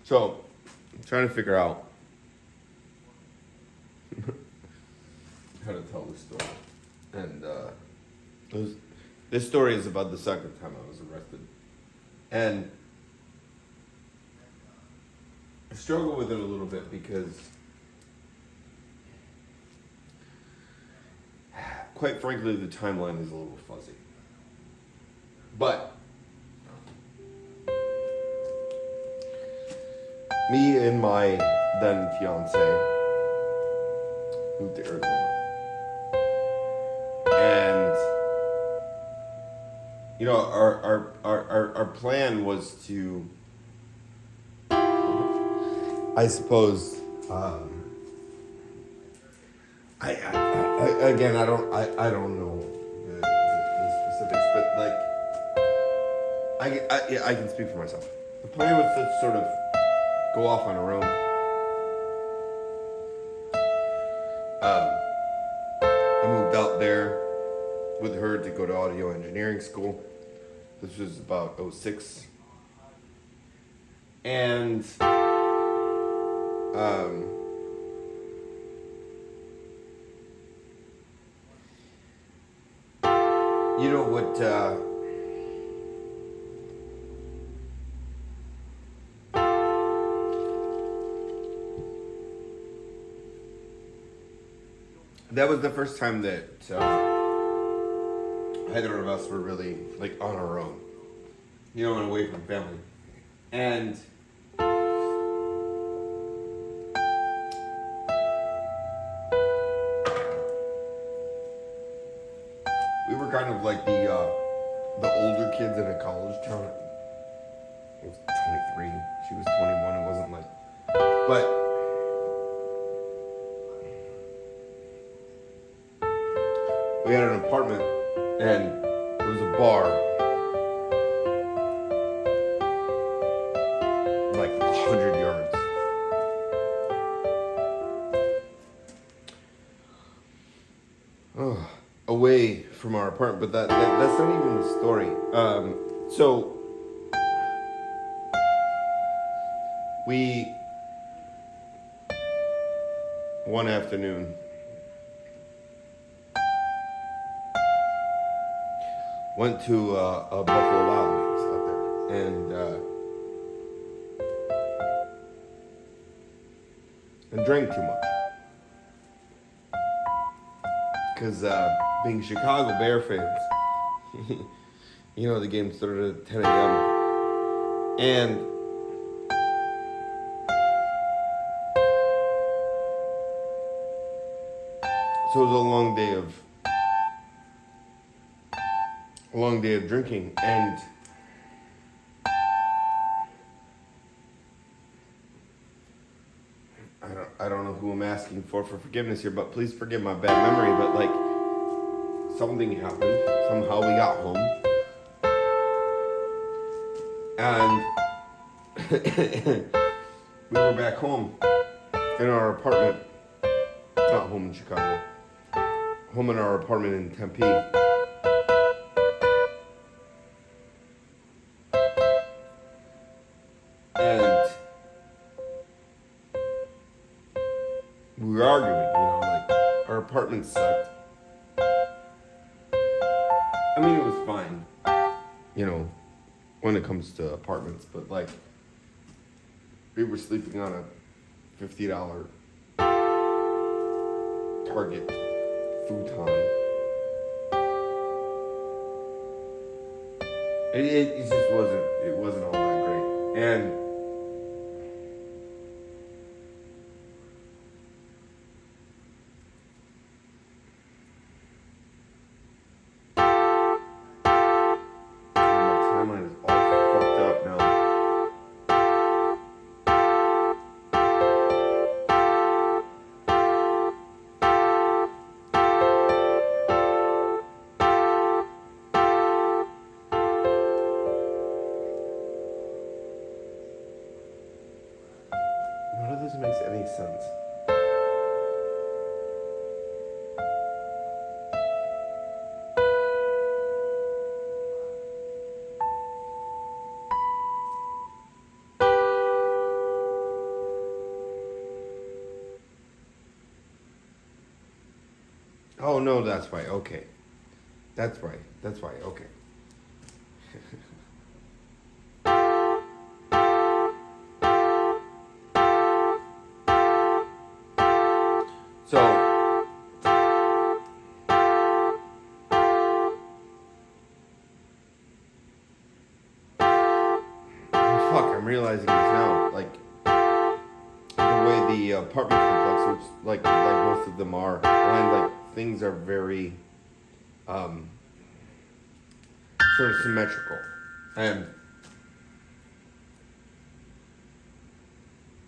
So, I'm trying to figure out how to tell this story. And this story is about the second time I was arrested. And I struggle with it a little bit because, quite frankly, the timeline is a little fuzzy. But me and my then fiance moved to Arizona. And you know, our plan was to, I suppose, again, I don't know the specifics, but like, I can speak for myself. The plan was to sort of go off on our own. I moved out there with her to go to audio engineering school. This was about 06. And you know what that was the first time that either of us were really like on our own, you know, and away from family. And we were kind of like the older kids in a college town. I was 23, she was 21. It wasn't like, but we had an apartment and there was a bar like 100 yards. Away from our apartment, but that's not even the story. So we one afternoon went to a Buffalo Wild Wings out there, and drank too much. Because being Chicago Bear fans, you know the game started at 10 a.m. And so it was a long day of drinking, and I don't know who I'm asking for forgiveness here, but please forgive my bad memory, but like something happened. Somehow we got home. And we were back home in our apartment. Not home in Chicago. Home in our apartment in Tempe. And we were arguing, you know, like our apartment sucked. I mean, it was fine, you know, when it comes to apartments, but like we were sleeping on a $50 Target futon. It just wasn't all that great. And my timeline is all fucked up now. None of this makes any sense. Oh no, that's why. Okay, that's why. That's why. Okay. So, fuck, I'm realizing this now. Like, the way the apartment complex, which, like most of them are, and, like, things are very, um, sort of symmetrical. And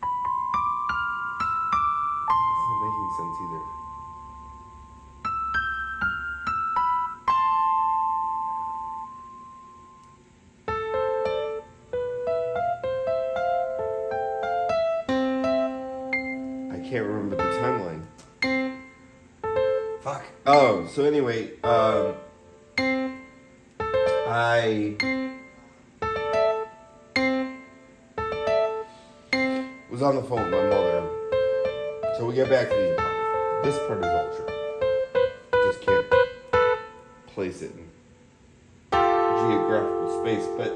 it's not making sense either. I can't remember the timeline. Fuck. Oh, so anyway, I was on the phone with my mother. So we get back to the apartment. This part is all true. Just can't place it in geographical space, but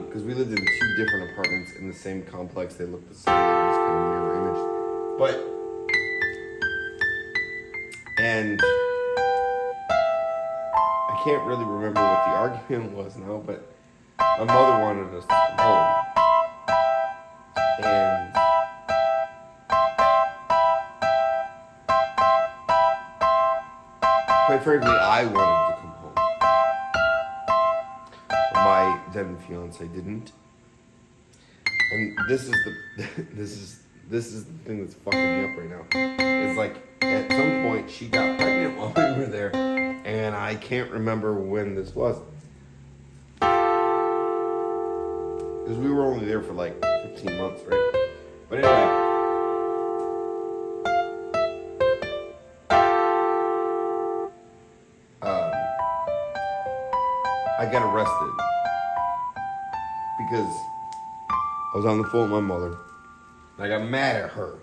because we lived in two different apartments in the same complex, they looked the same. They were just kind of mirror image. And I can't really remember what the argument was now, but my mother wanted us to come home, and quite frankly, I wanted to come home. But my then fiance didn't. And this is the this is the thing that's fucking me up right now. It's like at some point she got pregnant while we were there, and I can't remember when this was. Because we were only there for like 15 months, right? But anyway. I got arrested because I was on the phone with my mother and I got mad at her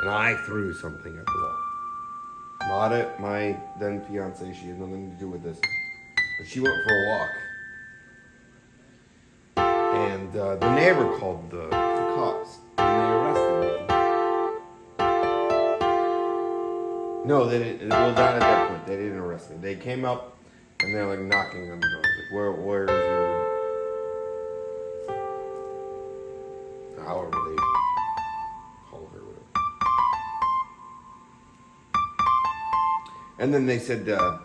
and I threw something at the wall. Not at my then fiance, she had nothing to do with this. But she went for a walk. And the neighbor called the cops and they arrested me. No, they didn't. Well, not at that point. They didn't arrest me. They came up and they're like knocking on the door. Like, where is your... However they call her, whatever. And then they said, we have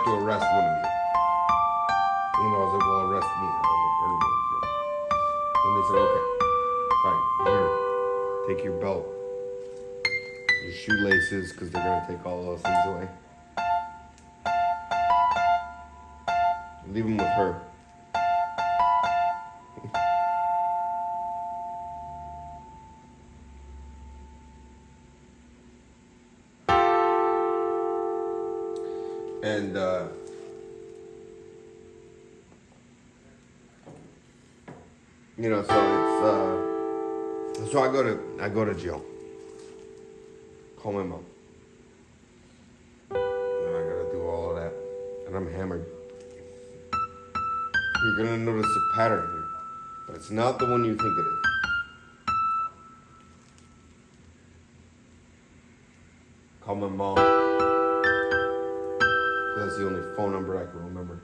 to arrest one of you. And I was like, well, arrest me. I don't know. And they said, okay, fine. Here, take your belt. Your shoelaces, because they're going to take all those things away. Leave them with her. And so I go to jail. Call my mom. And I gotta do all of that. And I'm hammered. You're gonna notice a pattern here. But it's not the one you think it is. Call my mom. That's the only phone number I can remember.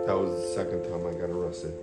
That was the second time I got arrested.